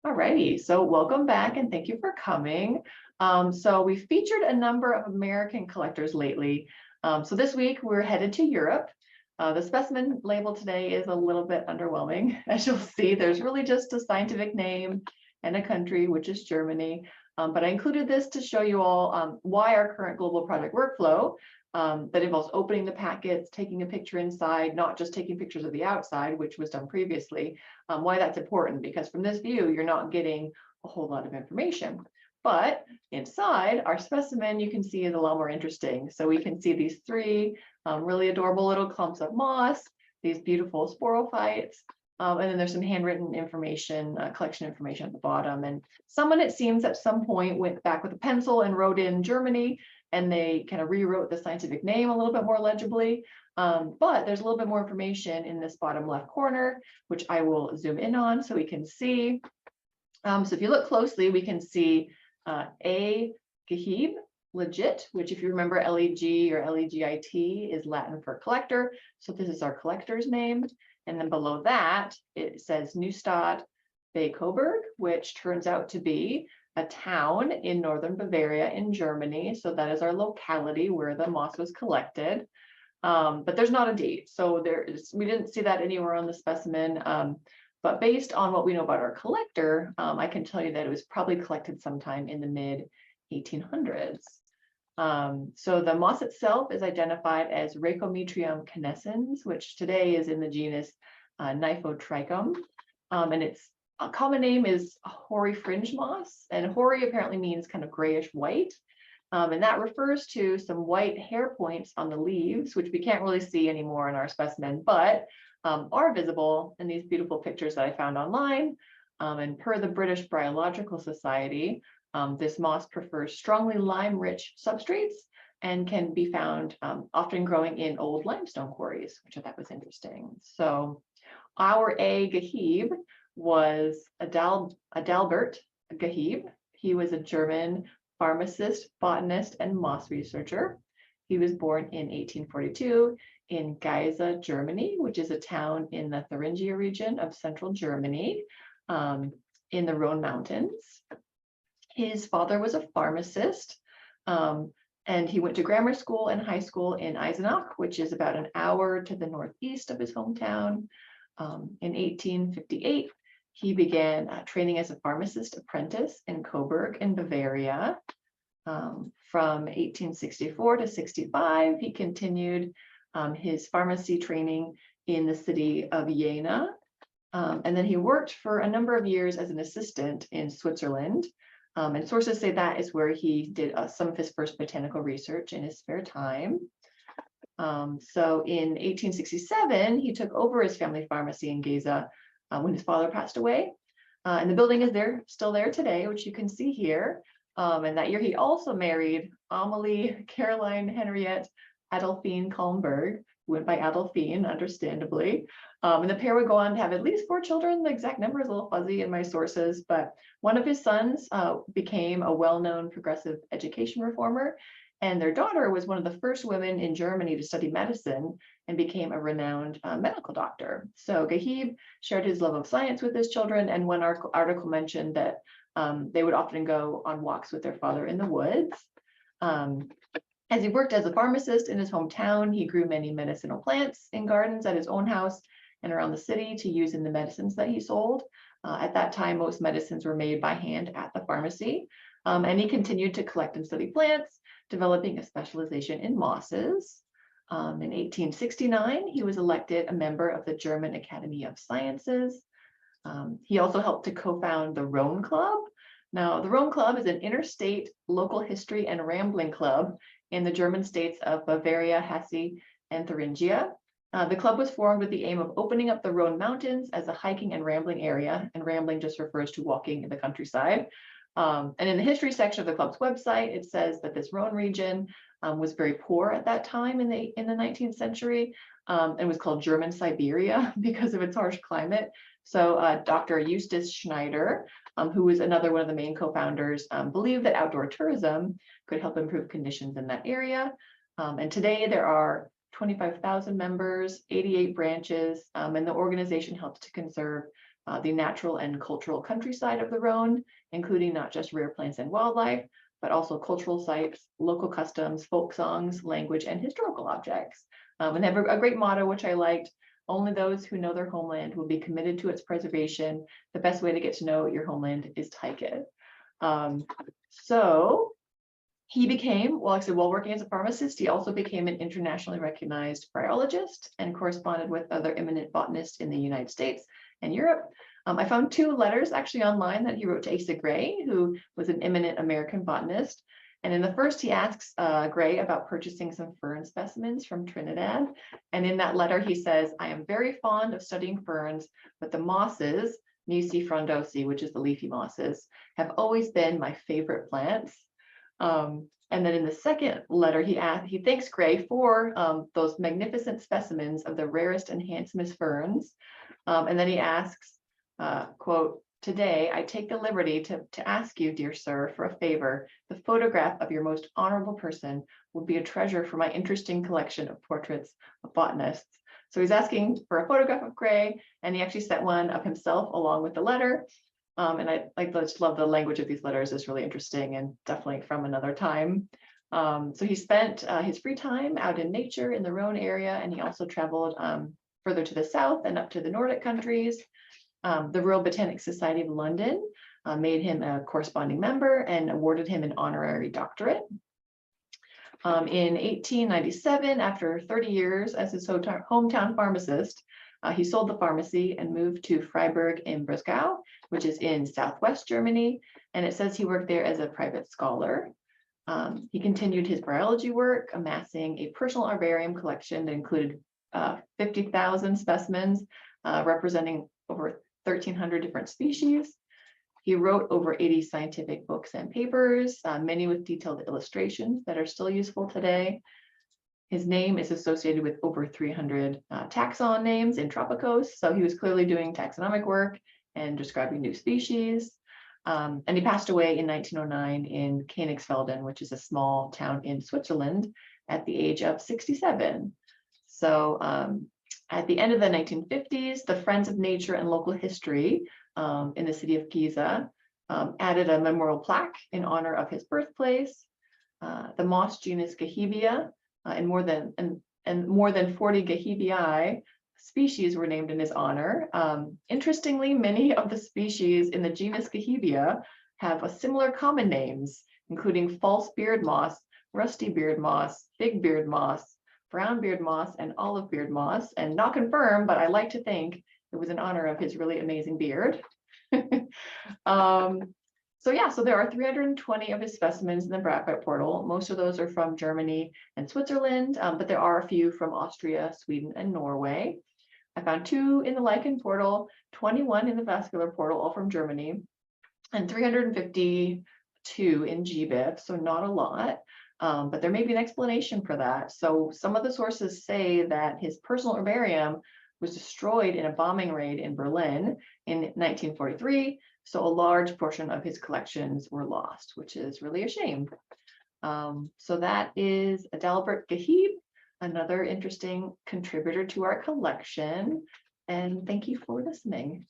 Alrighty, so welcome back and thank you for coming. So we featured a number of American collectors lately. So this week we're headed to Europe. The specimen label today is a little bit underwhelming. As you'll see, there's really just a scientific name and a country, which is Germany. But I included this to show you all why our current global project workflow that involves opening the packets, taking a picture inside, not just taking pictures of the outside, which was done previously, why that's important, because from this view, you're not getting a whole lot of information. But inside, our specimen, you can see, is a lot more interesting. So we can see these three really adorable little clumps of moss, these beautiful sporophytes, and then there's some handwritten information, collection information at the bottom. And someone, it seems, at some point went back with a pencil and wrote in Germany, and they kind of rewrote the scientific name a little bit more legibly. But there's a little bit more information in this bottom left corner, which I will zoom in on so we can see. So if you look closely, we can see A. Geheeb, legit, which if you remember LEG or LEGIT is Latin for collector. So this is our collector's name. And then below that, it says Neustadt bei Coburg, which turns out to be a town in northern Bavaria in Germany. So that is our locality where the moss was collected. But there's not a date. So we didn't see that anywhere on the specimen. But based on what we know about our collector, I can tell you that it was probably collected sometime in the mid 1800s. So the moss itself is identified as Rhacometrium canescens, which today is in the genus Nyphotrichum. And its common name is hoary fringe moss, and hoary apparently means kind of grayish white. And that refers to some white hair points on the leaves, which we can't really see anymore in our specimen, but are visible in these beautiful pictures that I found online. And per the British Bryological Society, this moss prefers strongly lime-rich substrates and can be found often growing in old limestone quarries, which I thought was interesting. So our A. Geheeb was Adalbert Geheeb. He was a German pharmacist, botanist, and moss researcher. He was born in 1842 in Geisa, Germany, which is a town in the Thuringia region of central Germany, in the Rhone Mountains. His father was a pharmacist, and he went to grammar school and high school in Eisenach, which is about an hour to the northeast of his hometown. In 1858, he began training as a pharmacist apprentice in Coburg in Bavaria. From 1864 to 65, he continued his pharmacy training in the city of Jena. And then he worked for a number of years as an assistant in Switzerland. And sources say that is where he did some of his first botanical research in his spare time. So in 1867, he took over his family pharmacy in Geisa when his father passed away. And the building is still there today, which you can see here. And that year he also married Amelie Caroline Henriette Adolphine Kalmberg, who went by Adolphine, understandably. And the pair would go on to have at least 4 children. The exact number is a little fuzzy in my sources, but one of his sons became a well-known progressive education reformer, and their daughter was one of the first women in Germany to study medicine and became a renowned medical doctor. So Geheeb shared his love of science with his children, and one article mentioned that they would often go on walks with their father in the woods. As he worked as a pharmacist in his hometown, he grew many medicinal plants in gardens at his own house and around the city to use in the medicines that he sold. At that time, most medicines were made by hand at the pharmacy. And he continued to collect and study plants, developing a specialization in mosses. In 1869, he was elected a member of the German Academy of Sciences. He also helped to co-found the Rhone Club. Now, the Rhone Club is an interstate local history and rambling club in the German states of Bavaria, Hesse, and Thuringia. The club was formed with the aim of opening up the Rhone Mountains as a hiking and rambling area, and rambling just refers to walking in the countryside. And in the history section of the club's website, it says that this Rhone region was very poor at that time in the 19th century, and was called German Siberia because of its harsh climate. So Dr. Eustace Schneider, who was another one of the main co-founders, believed that outdoor tourism could help improve conditions in that area. And today there are 25,000 members, 88 branches, and the organization helps to conserve the natural and cultural countryside of the Rhone, including not just rare plants and wildlife, but also cultural sites, local customs, folk songs, language, and historical objects. And they have a great motto, which I liked: only those who know their homeland will be committed to its preservation. The best way to get to know your homeland is to hike it. So he became, well, actually, while working as a pharmacist, he also became an internationally recognized bryologist and corresponded with other eminent botanists in the United States and Europe. I found 2 letters actually online that he wrote to Asa Gray, who was an eminent American botanist. And in the first, he asks Gray about purchasing some fern specimens from Trinidad. And in that letter, he says, "I am very fond of studying ferns, but the mosses, Muci frondosi, which is the leafy mosses, have always been my favorite plants." And then in the second letter, he thanks Gray for those magnificent specimens of the rarest and handsomest ferns. And then he asks, quote, "Today, I take the liberty to ask you, dear sir, for a favor. The photograph of your most honorable person will be a treasure for my interesting collection of portraits of botanists." So he's asking for a photograph of Gray, and he actually sent one of himself along with the letter. And I just love the language of these letters. It's really interesting and definitely from another time. So he spent his free time out in nature in the Rhone area, and he also traveled further to the south and up to the Nordic countries. The Royal Botanic Society of London made him a corresponding member and awarded him an honorary doctorate. In 1897, after 30 years as his hometown pharmacist, he sold the pharmacy and moved to Freiburg im Breisgau, which is in southwest Germany. And it says he worked there as a private scholar. He continued his biology work, amassing a personal herbarium collection that included 50,000 specimens, representing over 1,300 different species. He wrote over 80 scientific books and papers, many with detailed illustrations that are still useful today. His name is associated with over 300 taxon names in Tropicos, so he was clearly doing taxonomic work and describing new species. And he passed away in 1909 in Königsfelden, which is a small town in Switzerland, at the age of 67. So at the end of the 1950s, the Friends of Nature and Local History in the city of Giza added a memorial plaque in honor of his birthplace. The moss genus Geheebia and more than 40 Geheebii species were named in his honor. Interestingly, many of the species in the genus Geheebia have a similar common names, including false beard moss, rusty beard moss, big beard moss, brown beard moss, and olive beard moss. And not confirmed, but I like to think it was in honor of his really amazing beard. So there are 320 of his specimens in the Bratbite portal. Most of those are from Germany and Switzerland, but there are a few from Austria, Sweden, and Norway. I found 2 in the lichen portal, 21 in the vascular portal, all from Germany, and 352 in GBIF, so not a lot. But there may be an explanation for that. So some of the sources say that his personal herbarium was destroyed in a bombing raid in Berlin in 1943. So a large portion of his collections were lost, which is really a shame. So that is Adalbert Geheeb, another interesting contributor to our collection. And thank you for listening.